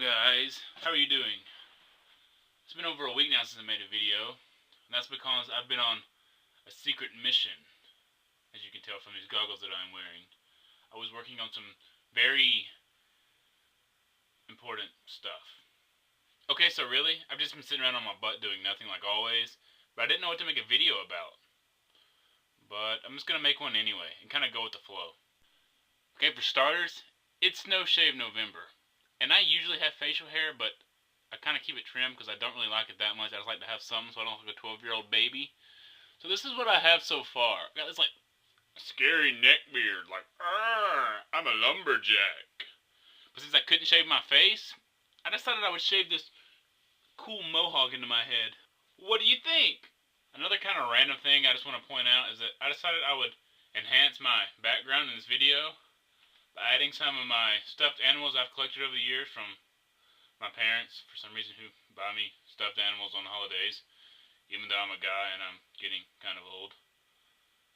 guys, how are you doing? It's been over a week now since I made a video, and that's because I've been on a secret mission, as you can tell from these goggles that I'm wearing. I was working on some very important stuff. Okay, so really, I've just been sitting around on my butt doing nothing like always, but I didn't know what to make a video about. But I'm just going to make one anyway, and kind of go with the flow. Okay, for starters, it's No Shave November. And I usually have facial hair, but I kind of keep it trimmed because I don't really like it that much. I just like to have something so I don't look like a 12-year-old baby. So this is what I have so far. I got this like scary neck beard, like, I'm a lumberjack. But since I couldn't shave my face, I decided I would shave this cool mohawk into my head. What do you think? Another kind of random thing I just want to point out is that I decided I would enhance my background in this video by adding some of my stuffed animals I've collected over the years from my parents, for some reason, who buy me stuffed animals on the holidays, even though I'm a guy and I'm getting kind of old.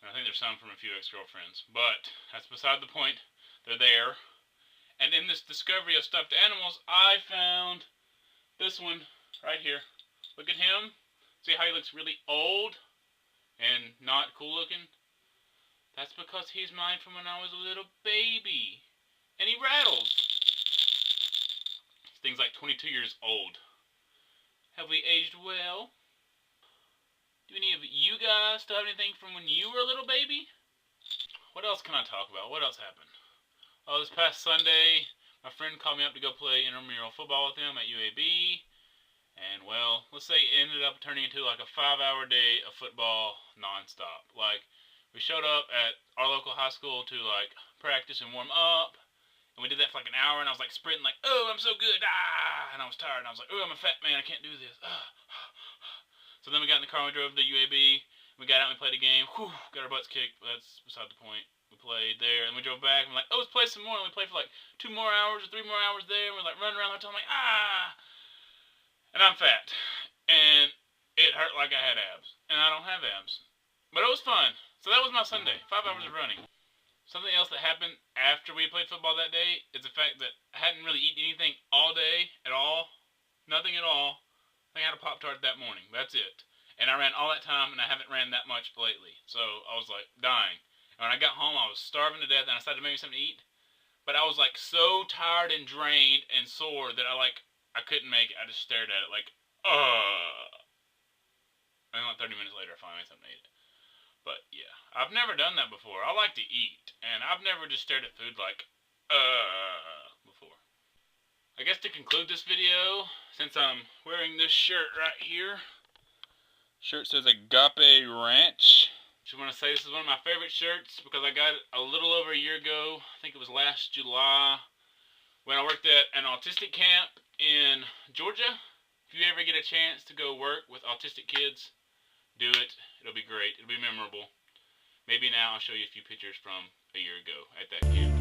And I think there's some from a few ex-girlfriends, but that's beside the point. They're there. And in this discovery of stuffed animals, I found this one right here. Look at him. See how he looks really old and not cool looking? That's because he's mine from when I was a little baby. And he rattles. This thing's like 22 years old. Have we aged well? Do any of you guys still have anything from when you were a little baby? What else can I talk about? What else happened? Oh, this past Sunday, my friend called me up to go play intramural football with him at UAB. And, well, let's say it ended up turning into like a 5-hour day of football nonstop. Like, we showed up at our local high school to, like, practice and warm up. And we did that for like an hour, and I was like sprinting like, oh, I'm so good, and I was tired, and I was like, oh, I'm a fat man, I can't do this, So then we got in the car and we drove to UAB, we got out and we played a game, whew, got our butts kicked, but that's beside the point. We played there, and we drove back, and we're like, oh, let's play some more, and we played for like 2 more hours or 3 more hours there, and we're like running around the hotel, I'm like, and I'm fat, and it hurt like I had abs, and I don't have abs, but it was fun. So that was my Sunday, 5 hours of running. Something else that happened after we played football that day is the fact that I hadn't really eaten anything all day at all. Nothing at all. I think I had a Pop-Tart that morning. That's it. And I ran all that time, and I haven't ran that much lately. So I was like dying. And when I got home, I was starving to death, and I decided to make me something to eat. But I was like so tired and drained and sore that I couldn't make it. I just stared at it like, And then like 30 minutes later, I finally made something to eat. But yeah, I've never done that before. I like to eat, and I've never just stared at food like, before. I guess to conclude this video, since I'm wearing this shirt right here, shirt says Agape Ranch. Just want to say this is one of my favorite shirts because I got it a little over a year ago. I think it was last July when I worked at an autistic camp in Georgia. If you ever get a chance to go work with autistic kids, do it. It'll be great. It'll be memorable. Maybe now I'll show you a few pictures from a year ago at that camp.